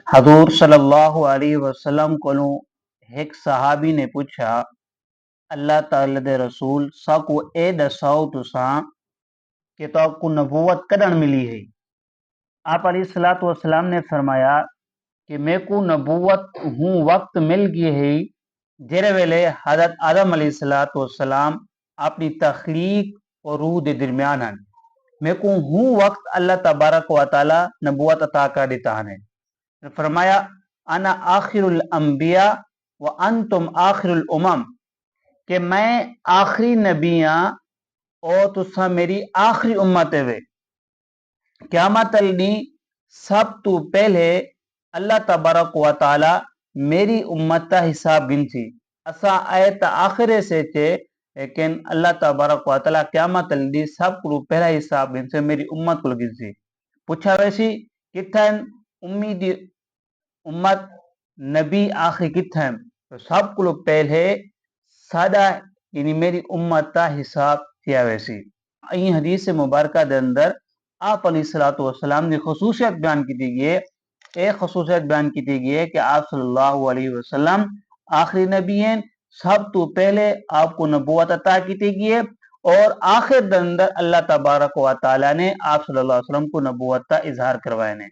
حضور صلی اللہ علیہ وسلم کو ایک صحابی نے پوچھا اللہ تعالی دے رسول سا کو اے دساؤ تساں کہ تو کو نبوت کدن ملی ہے۔ آپ علیہ الصلوۃ والسلام نے فرمایا کہ میں کو نبوت ہوں وقت مل گئی ہے جرے ویلے حضرت آدم علیہ الصلوۃ والسلام اپنی تخلیق اور روح دے درمیان ہیں۔ میں کو ہوں وقت اللہ تبارک و تعالی نبوت عطا کر دیتا ہے۔ فرمایا انا آخر الانبیاء وانتم آخر الامم، کہ میں آخری نبی ہاں اور تسا میری آخری امت ہے۔ قیامت الدی سب تو پہلے اللہ تبارک و تعالی میری امت کا حساب گنسی، اسا آیت آخرے سے چھے لیکن اللہ تبارک و تعالی قیامت الدی سب کو پہلا حساب گنسی میری امت کو گنسی۔ پوچھا ویسی کتھن امید امت نبی آخری کتھن، تو سب کو پہلے سادہ یعنی میری امت کا حساب کیا ویسی۔ این حدیث مبارکہ دے اندر آپ علیہ الصلوۃ والسلام نے خصوصیت بیان کی گئی ہے، ایک خصوصیت بیان کی گئی ہے کہ آپ صلی اللہ علیہ وسلم آخری نبی ہیں، سب تو پہلے آپ کو نبوت عطا کی گئی ہے اور آخر دے اندر اللہ تبارک و تعالی نے آپ صلی اللہ علیہ وسلم کو نبوت کا اظہار کروایا ہے۔